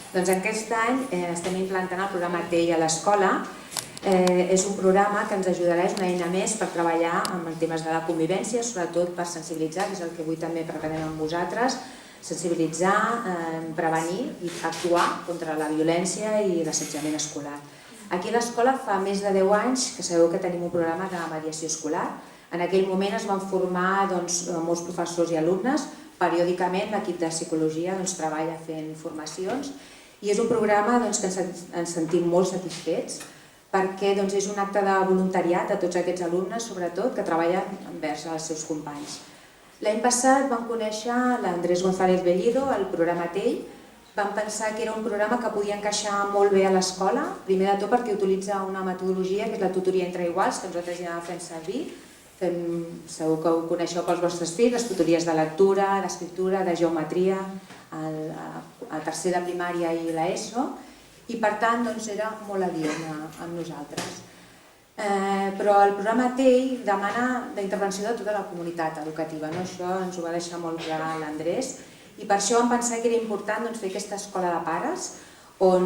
Doncs aquest any estem implantant el programa TEI a l'escola. És un programa que ens ajudarà, és una eina més per treballar amb els temes de la convivència, sobretot per sensibilitzar, que és el que avui també pretenem amb vosaltres, sensibilitzar, prevenir i actuar contra la violència i l'assetjament escolar. Aquí a l'escola fa més de 10 anys que sabeu que tenim un programa de mediació escolar. En aquell moment es van formar molts professors i alumnes. Periòdicament l'equip de psicologia treballa fent formacions i és un programa que ens sentim molt satisfets perquè és un acte de voluntariat a tots aquests alumnes, sobretot, que treballen envers els seus companys. L'any passat vam conèixer l'Andrés González Bellido, el programa TEI. Vam pensar que era un programa que podia encaixar molt bé a l'escola, primer de tot perquè utilitza una metodologia que és la tutoria entre iguals, que nosaltres ja fem servir. Segur que ho coneixeu pels vostres fills, les tutories de lectura, d'escriptura, de geometria, a tercer de primària i l'ESO, i per tant era molt adient amb nosaltres. Però el programa TEI demana la intervenció de tota la comunitat educativa, això ens ho va deixar molt clar l'Andrés, i per això vam pensar que era important fer aquesta escola de pares on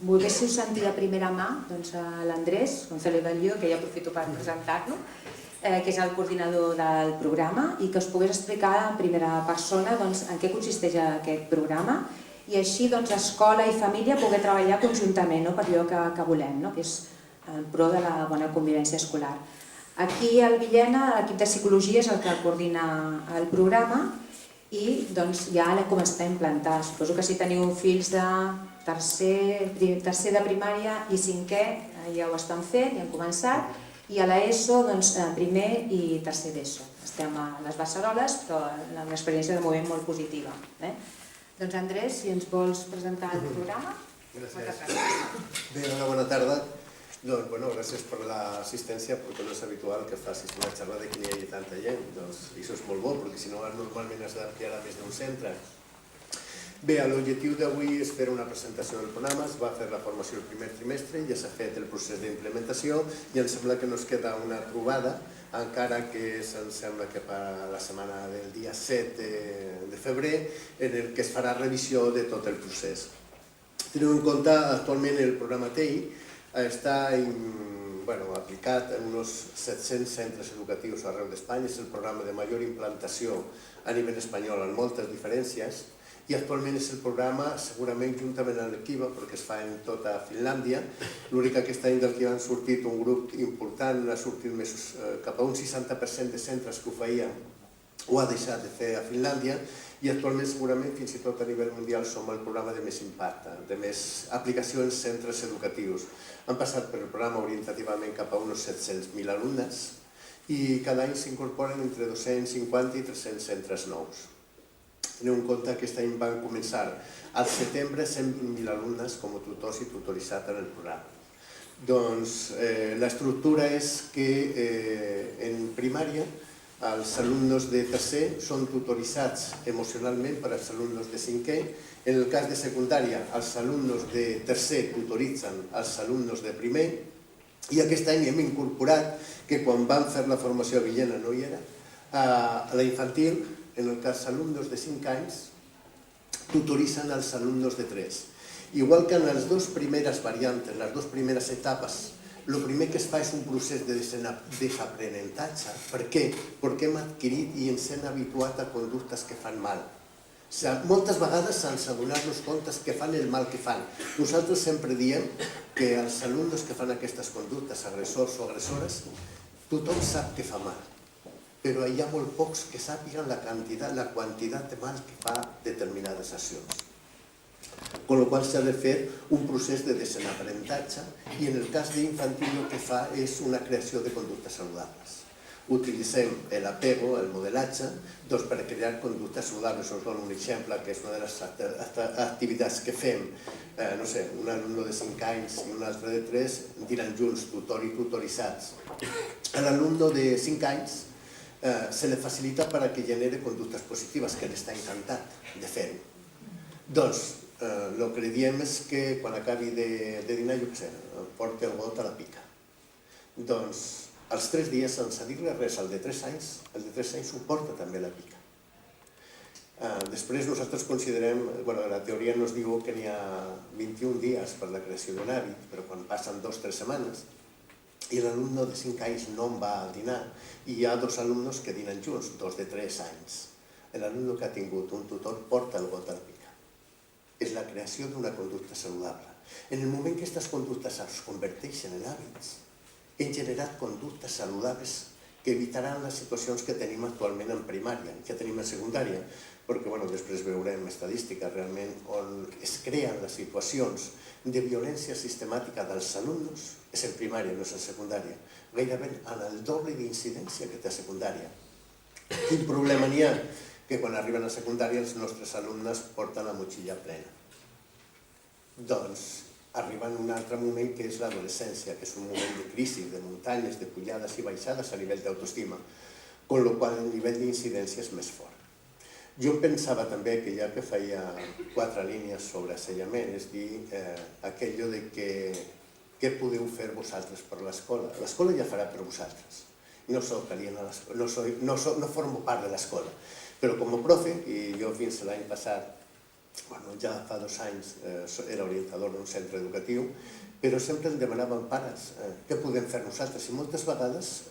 volguéssiu sentir de primera mà l'Andrés González Bellido, que ja aprofito per presentar-lo, que és el coordinador del programa i que us pogués explicar en primera persona en què consisteix aquest programa i així escola i família poder treballar conjuntament per allò que volem, que és en pro de la bona convivència escolar. Aquí al Villena l'equip de psicologia és el que coordina el programa i ja l'hem començat a implantar. Suposo que si teniu fills de tercer de primària i cinquè ja ho estan fent, ja han començat, i a l'ESO primer i tercer d'ESO. Estem a les Beceroles, però amb una experiència de moment molt positiva. Doncs Andrés, si ens vols presentar el programa. Gràcies. Bé, bona tarda. Gràcies per l'assistència, perquè no és habitual que facis una xerrada i que n'hi hagi tanta gent. I això és molt bo, perquè si no normalment has d'ampliar a més d'un centre. Bé, l'objectiu d'avui és fer una presentació del programa. Es va fer la formació el primer trimestre, ja s'ha fet el procés d'implementació i em sembla que ens queda una trobada, encara que em sembla que per la setmana del dia 7 de febrer, en el que es farà revisió de tot el procés. Teniu en compte, actualment el programa TEI està aplicat en uns 700 centres educatius arreu d'Espanya. És el programa de major implantació a nivell espanyol amb moltes diferències i actualment és el programa, segurament juntament amb el Kiva, perquè es fa en tota Finlàndia. L'únic que aquest any del Kiva han sortit un grup important, ha sortit cap a un 60% de centres que ho feien ho ha deixat de fer a Finlàndia i actualment segurament fins i tot a nivell mundial som el programa de més impacte, de més aplicació en centres educatius. Han passat per el programa orientativament cap a uns 700.000 alumnes i cada any s'incorporen entre 250 i 300 centres nous. Teniu en compte que aquest any van començar al setembre 120.000 alumnes com a tutors i tutoritzats en el programa. Doncs l'estructura és que en primària els alumnes de tercer són tutoritzats emocionalment per als alumnes de cinquè. En el cas de secundària, els alumnes de tercer tutoritzen els alumnes de primer i aquest any hem incorporat, que quan vam fer la formació a Villena no hi era, a la infantil, en el cas alumnes de 5 anys, tutoritzen els alumnes de 3. Igual que en les dues primeres variantes, les dues primeres etapes, el primer que es fa és un procés de desaprenentatge. Per què? Perquè hem adquirit i ens hem habituat a conductes que fan mal. Moltes vegades sense adonar-nos compte que fan el mal que fan. Nosaltres sempre diem que els alumnes que fan aquestes conductes, agressors o agressores, tothom sap que fa mal, però hi ha molt pocs que sàpiguen la quantitat de mal que fa determinades accions. Con la qual s'ha de fer un procés de desaprenentatge i en el cas d'infantil el que fa és una creació de conductes saludables. Utilitzem l'apego, el modelatge, per crear conductes saludables. Us dono un exemple, que és una de les activitats que fem. No sé, un alumne de 5 anys i un altre de 3 diran junts, tutor i tutoritzats. A l'alumne de 5 anys se li facilita perquè genere conductes positives, que n'està encantat de fer-ho. Doncs, el que li diem és que quan acabi de dinar, jo què sé, porti el got a la pica. Doncs, als 3 dies, sense dir-li res, el de 3 anys ho porta també a la pica. Després nosaltres considerem, la teoria ens diu que n'hi ha 21 dies per la creació d'un hàbit, però quan passen 2 o 3 setmanes i l'alumne de 5 anys no en va al dinar i hi ha 2 alumnes que dinen junts, 2 de 3 anys. L'alumne que ha tingut un tutor porta el got al pica. És la creació d'una conducta saludable. En el moment que aquestes conductes es converteixen en hàbits, hem generat conductes saludables que evitaran les situacions que tenim actualment en primària, que tenim en secundària, perquè després veurem estadístiques realment on es creen les situacions de violència sistemàtica dels alumnes, és en primària, no és en secundària, gairebé en el doble d'incidència que té a secundària. Quin problema n'hi ha? Que quan arriben a secundària els nostres alumnes porten la motxilla plena. Doncs arriba en un altre moment que és l'adolescència, que és un moment de crisi, de muntanyes, de pujades i baixades a nivell d'autoestima, amb la qual el nivell d'incidència és més fort. Jo pensava també que ja que feia 4 línies sobre assetjament, és dir, aquello de que què podeu fer vosaltres per l'escola. L'escola ja farà per vosaltres. No formo part de l'escola, però com a profe, i jo fins l'any passat, ja fa 2 anys era orientador d'un centre educatiu, però sempre em demanaven pares què podem fer nosaltres. I moltes vegades,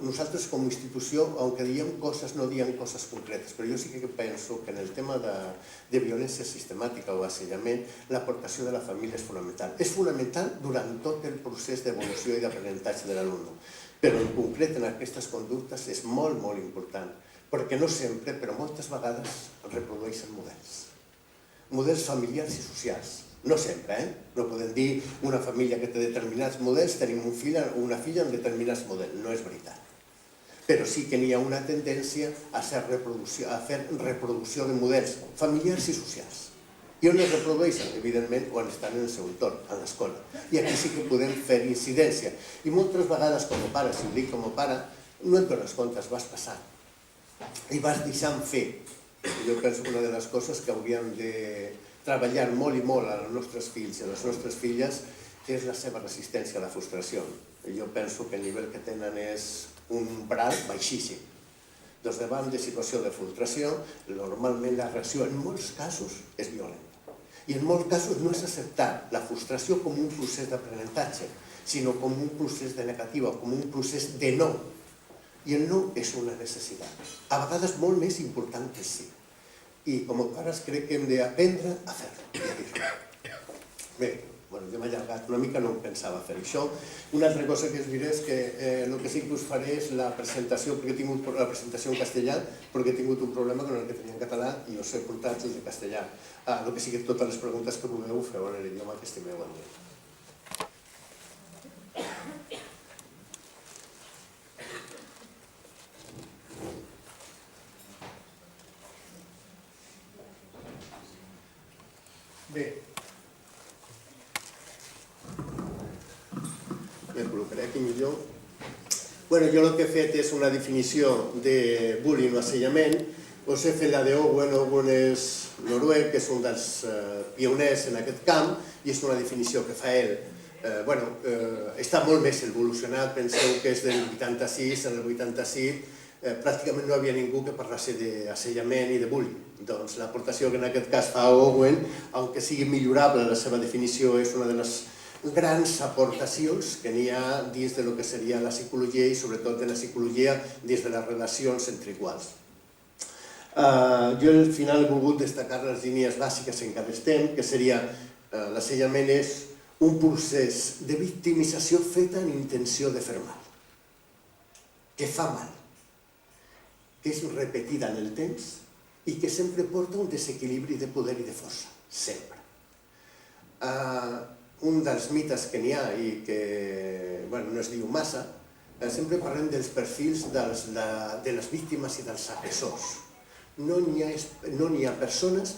nosaltres com a institució, aunque diem coses, no diem coses concretes, però jo sí que penso que en el tema de violència sistemàtica o assetjament, l'aportació de la família és fonamental. És fonamental durant tot el procés d'evolució i d'aprenentatge de l'alumne, però en concret en aquestes conductes és molt, molt important, perquè no sempre, però moltes vegades reprodueixen models familiars i socials. No sempre, no podem dir una família que té determinats models, tenim un fill o una filla amb determinats models, no és veritat. Però sí que n'hi ha una tendència a fer reproducció de models familiars i socials. I on es reprodueixen? Evidentment, quan estan en el seu entorn, a l'escola. I aquí sí que podem fer incidència. I moltes vegades, com a pare, si ho dic com a pare, no et dones compte, vas passant. I vas deixant fer. Jo penso que una de les coses que hauríem de treballar molt i molt als nostres fills i a les nostres filles és la seva resistència a la frustració. Jo penso que el nivell que tenen és un umbral baixíssim. Doncs davant de situació de frustració, normalment la reacció en molts casos és violenta. I en molts casos no és acceptar la frustració com un procés d'aprenentatge, sinó com un procés de negativa, com un procés de no. I el no és una necessitat, a vegades molt més important que sí. I com a pares crec que hem d'aprendre a fer-ho i a dir-ho. Bé, jo m'he allargat una mica, no em pensava fer això. Una altra cosa que us diré és que el que sí que us faré és la presentació, perquè he tingut la presentació en castellà, perquè he tingut un problema con el que tenia en català i us he portat des de castellà. El que sí que totes les preguntes que vulgueu feu en l'idioma que estimeu en mi. Bé, me col·locaré aquí millor. Jo el que he fet és una definició de bullying o assetjament. Us he fet la d'Owen. Owen és noruec, és un dels pioners en aquest camp i és una definició que fa ell. Està molt més evolucionat, penseu que és del 86, en el 86 pràcticament no hi havia ningú que parlés d'assetjament i de bullying. Doncs l'aportació que en aquest cas fa Owen, aunque sigui millorable la seva definició, és una de les grans aportacions que n'hi ha dins del que seria la psicologia i sobretot de la psicologia dins de les relacions entre iguals. Jo al final he volgut destacar les línies bàsiques en què estem, que seria l'assetjament és un procés de victimització feta amb intenció de fer mal, que fa mal, que és repetida en el temps i que sempre porta un desequilibri de poder i de força, sempre. Un dels mites que n'hi ha i que no es diu massa, sempre parlem dels perfils de les víctimes i dels agressors. No n'hi ha persones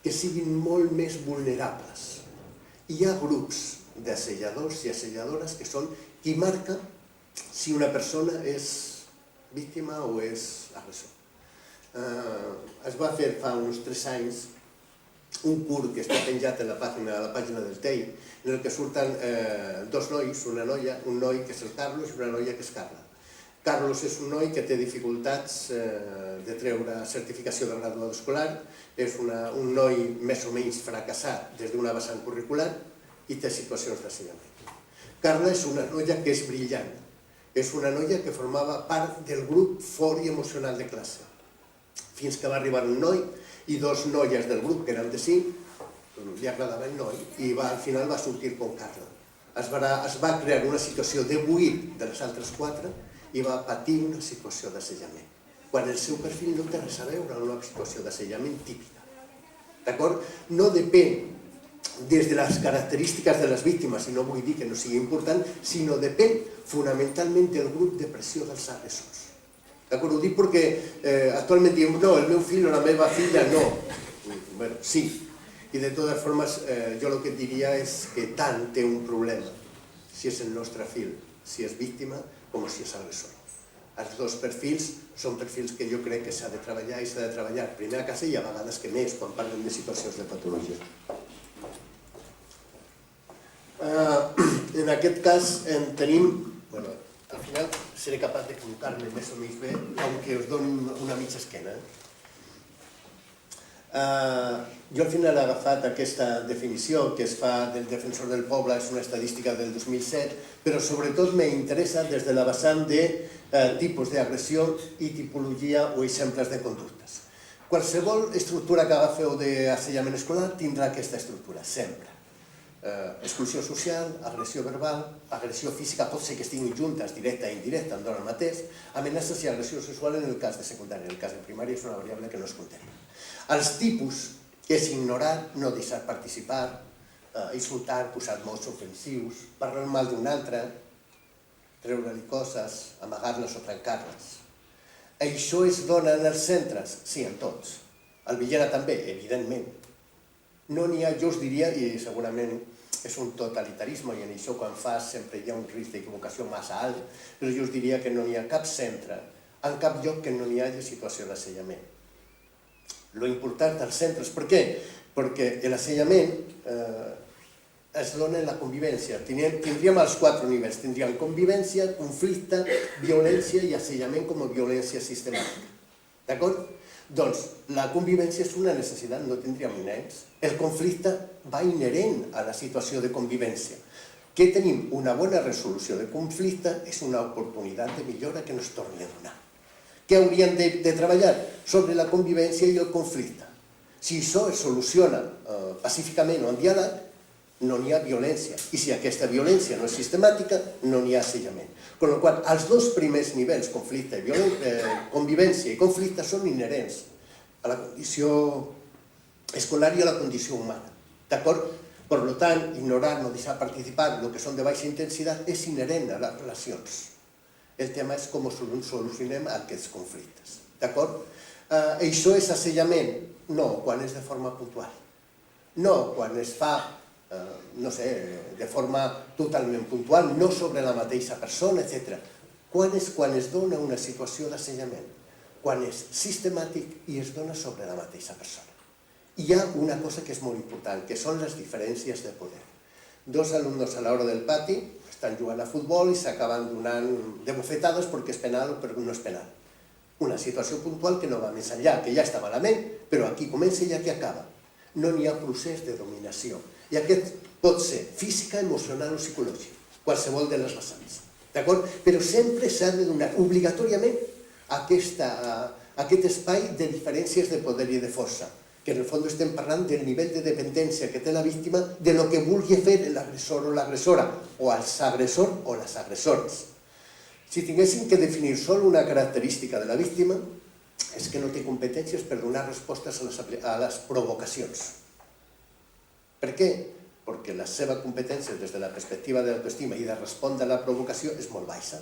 que siguin molt més vulnerables. Hi ha grups d'assetjadors i assetjadores que són qui marca si una persona és víctima o és agressor. Es va fer fa uns 3 anys un curt que està penjat a la pàgina del TEI, en el que surten 2 nois, un noi que és el Carlos i una noia que és Carla. Carlos és un noi que té dificultats de treure certificació de graduat escolar, és un noi més o menys fracassat des d'una vessant curricular i té situacions d'assenyament. Carla és una noia que és brillant, és una noia que formava part del grup fort i emocional de classe, fins que va arribar un noi i dos noies del grup, que eren de 5, li agradava el noi i al final va sortir com Carla. Es va crear una situació de buit de les altres 4 i va patir una situació d'assetjament, quan el seu perfil no té res a veure amb una situació d'assetjament típica. D'acord? No depèn des de les característiques de les víctimes, i no vull dir que no sigui important, sinó depèn fonamentalment del grup de pressió dels agressors. D'acord? Ho dic perquè actualment diem, no, el meu fill o la meva filla no. Bé, sí. I de totes formes, jo el que et diria és que tant té un problema, si és el nostre fill, si és víctima, com si és agressor. Els dos perfils són perfils que jo crec que s'ha de treballar i s'ha de treballar primer a casa i a vegades que més, quan parlem de situacions de patologia. En aquest cas tenim, al final seré capaç de col·locar-me més o menys bé, aunque us doni una mitja esquena. Jo al final he agafat aquesta definició que es fa del Defensor del Poble, és una estadística del 2007, però sobretot m'interessa des de la vessant de tipus d'agressió i tipologia o exemples de conductes. Qualsevol estructura que agafeu d'assetjament escolar tindrà aquesta estructura, sempre. Exclusió social, agressió verbal, agressió física, pot ser que estiguin juntes, directa i indirecta, en dona el mateix, amenaces i agressió sexual en el cas de secundària. En el cas de primària és una variable que no es contempla. Els tipus és ignorar, no deixar participar, insultar, posar mots ofensius, parlar mal d'un altre, treure-li coses, amagar-les o trencar-les. Això es dona en els centres? Sí, en tots. Al Villena també, evidentment. No n'hi ha, jo us diria, i segurament és un totalitarisme, i en això quan fas sempre hi ha un risc d'equivocació massa alt, però jo us diria que no n'hi ha cap centre, en cap lloc que no n'hi hagi situació d'assetjament. Lo important dels centres, per què? Perquè l'assetjament es dona en la convivència. Tindríem els 4 nivells, tindríem convivència, conflicte, violència i assetjament com a violència sistemàtica. D'acord? Doncs la convivència és una necessitat, no tindríem nens. El conflicte va inherent a la situació de convivència. Que tenim una bona resolució de conflicte és una oportunitat de millora que no es torni a donar. Què hauríem de treballar? Sobre la convivència i el conflicte. Si això es soluciona pacíficament o en diàleg, no n'hi ha violència. I si aquesta violència no és sistemàtica, no n'hi ha assetjament. Con la qual cosa, els dos primers nivells, conflicte, convivència i conflicte, són inherents a la condició escolar i a la condició humana. D'acord? Per tant, ignorar, no deixar participar, el que són de baixa intensitat, és inherent a les relacions. El tema és com solucionem aquests conflictes. D'acord? Això és assetjament? No, quan és de forma puntual. No, quan es fa, no sé, de forma totalment puntual, no sobre la mateixa persona, etc. Quan és quan es dona una situació d'assetjament? Quan és sistemàtic i es dona sobre la mateixa persona. Hi ha una cosa que és molt important, que són les diferències de poder. Dos alumnes a l'hora del pati estan jugant a futbol i s'acaben donant de bufetades perquè és penal o perquè no és penal. Una situació puntual que no va més enllà, que ja està malament, però aquí comença i aquí acaba. No n'hi ha procés de dominació. I aquest pot ser física, emocional o psicològic, qualsevol de les vessants. D'acord? Però sempre s'ha de donar obligatòriament aquest espai de diferències de poder i de força, que en el fons estem parlant del nivell de dependència que té la víctima de lo que vulgui fer l'agressor o l'agressora, o els agressors o les agressores. Si tinguéssim que definir sol una característica de la víctima, és que no té competències per donar respostes a les provocacions. Per què? Perquè la seva competència des de la perspectiva de l'autoestima i de respondre a la provocació és molt baixa.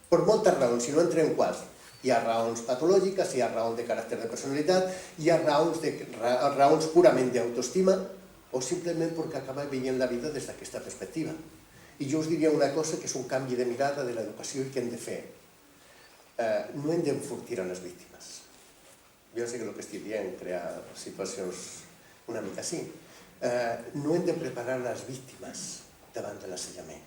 Per moltes raons, si no entrem en quals. Hi ha raons patològiques, hi ha raons de caràcter de personalitat, hi ha raons purament d'autoestima o simplement perquè acaba veient la vida des d'aquesta perspectiva. I jo us diria una cosa que és un canvi de mirada de l'educació i que hem de fer. No hem d'enfortir a les víctimes. Jo sé que el que estic dient crear situacions una mica així. No hem de preparar les víctimes davant de l'assetjament.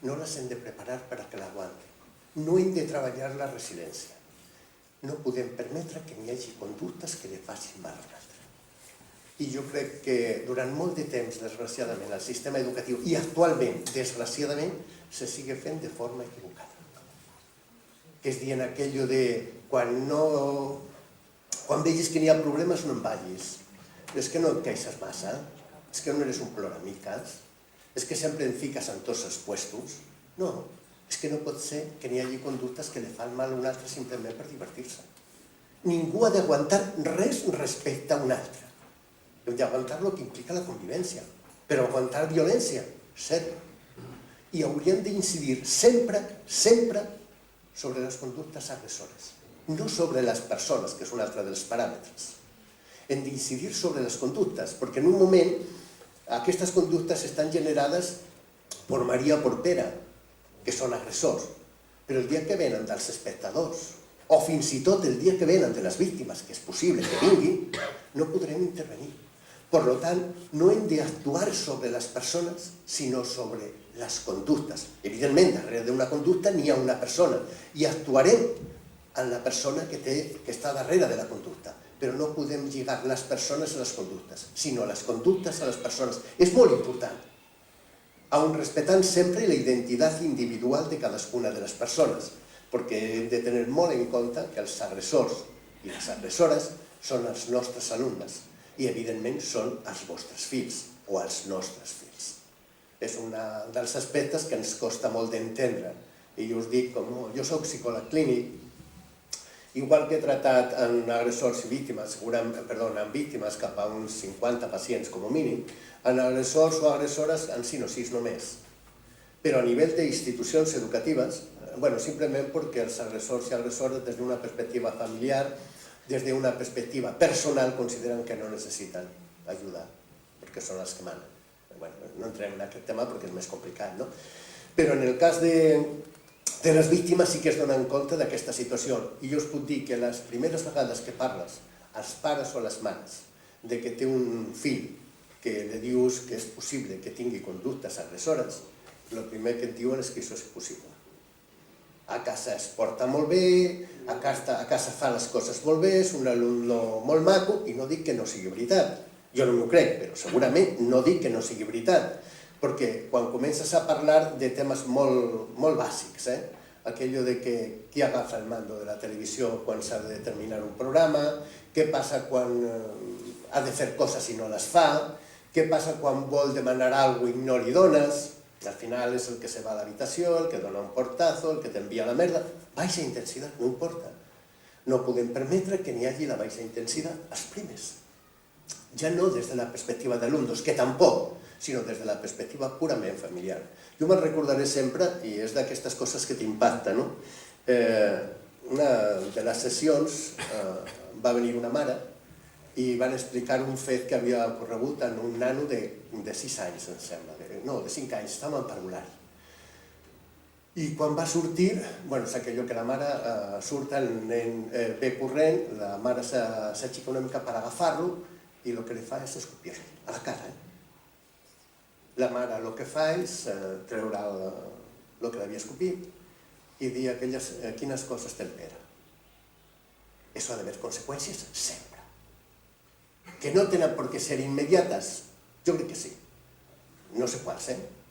No les hem de preparar perquè l'aguanten. no hem de treballar la resiliència. No podem permetre que n'hi hagi conductes que li facin mal a un altre. I jo crec que durant molt de temps, desgraciadament, el sistema educatiu, i actualment, desgraciadament, se sigue fent de forma equivocada. Que és dient aquello de quan vegis que n'hi ha problemes no en vagis. És que no et queixes massa, és que no eres un ploramiques, és que sempre en fiques en tots els puestos. No, és que no pot ser que n'hi hagi conductes que li fan mal a un altre simplement per divertir-se. Ningú ha d'aguantar res respecte a un altre. Hem d'aguantar el que implica la convivència, però aguantar violència, zero. I hauríem d'incidir sempre, sempre, sobre les conductes agressores, no sobre les persones, que és un altre dels paràmetres. Hem d'incidir sobre les conductes, perquè en un moment aquestes conductes estan generades per Maria o per Pere, que són agressors, però el dia que venen dels espectadors, o fins i tot el dia que venen de les víctimes, que és possible que vinguin, no podrem intervenir. Per tant, no hem d'actuar sobre les persones, sinó sobre les conductes. Evidentment, darrere d'una conducta n'hi ha una persona, i actuarem en la persona que està darrere de la conducta, però no podem lligar les persones a les conductes, sinó les conductes a les persones. És molt important, aun respetant sempre la identitat individual de cadascuna de les persones, perquè hem de tenir molt en compte que els agressors i les agressores són els nostres alumnes i, evidentment, són els vostres fills o els nostres fills. És un dels aspectes que ens costa molt d'entendre. I jo us dic, jo soc psicòleg clínic, igual que he tratat amb agressors i víctimes, amb víctimes cap a uns 50 pacients com a mínim, en agressors o agressores en 5 o 6 només. Però a nivell d'institucions educatives, simplement perquè els agressors i agressores des d'una perspectiva familiar, des d'una perspectiva personal, consideren que no necessiten ajuda, perquè són els que manen. No entrem en aquest tema perquè és més complicat, no? Però en el cas de les víctimes sí que es donen compte d'aquesta situació. I jo us puc dir que les primeres vegades que parles als pares o a les mares de que té un fill que li dius que és possible que tingui conductes agressores, el primer que et diuen és que això és possible. A casa es porta molt bé, a casa fa les coses molt bé, és un alumne molt maco, i no dic que no sigui veritat. Jo no m'ho crec, però segurament no dic que no sigui veritat, perquè quan comences a parlar de temes molt bàsics, aquello de que qui agafa el mando de la televisió quan s'ha de terminar un programa, què passa quan ha de fer coses i no les fa, què passa quan vol demanar alguna cosa i no li dones, al final és el que se va a l'habitació, el que dona un portazo, el que t'envia la merda. Baixa intensitat, no importa. No podem permetre que n'hi hagi la baixa intensitat als primers. Ja no des de la perspectiva d'alumnes, que tampoc, sinó des de la perspectiva purament familiar. Jo me'n recordaré sempre, i és d'aquestes coses que t'impacten, no? Una de les sessions va venir una mare i van explicar un fet que havia ocorregut en un nano de 6 anys, em sembla. No, de 5 anys, estava en parvulari. I quan va sortir, és aquello que la mare surt, el nen ve corrent, la mare s'aixeca una mica per agafar-lo i el que li fa és escopir-lo, a la cara. La mare el que fa és treure el que l'havia escopit i dir quines coses té el Pere. Eso ha d'haver conseqüències sempre. Que no tenen per què ser immediates? Jo crec que sí. No sé quals,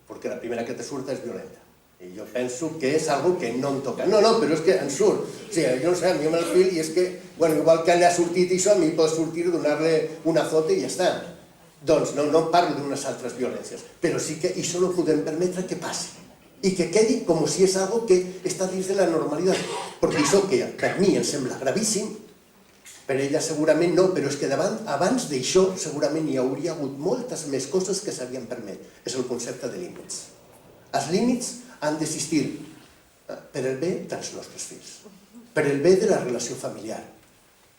perquè la primera que te surt és violenta. I jo penso que és algo que no em toca. No, però és que em surt. O sigui, jo no sé, a mi amb el fill, i és que, igual que li ha sortit això, a mi pot sortir donar-li un azote i ja està. Doncs no parlo d'unes altres violències, però sí que això no podem permetre que passi. I que quedi com si és algo que està dins de la normalitat. Perquè això que per mi em sembla gravíssim, per ella segurament no, però és que abans d'això segurament hi hauria hagut moltes més coses que s'havien permès. És el concepte de límits. Els límits han d'existir per el bé dels nostres fills, per el bé de la relació familiar,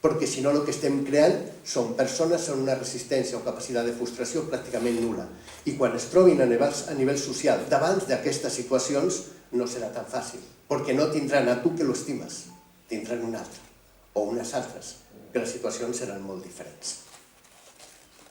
perquè si no el que estem creant són persones amb una resistència o capacitat de frustració pràcticament nul·la. I quan es trobin a nivell social davant d'aquestes situacions no serà tan fàcil, perquè no tindran a tu que l'estimes, tindran un altre o unes altres, que les situacions seran molt diferents.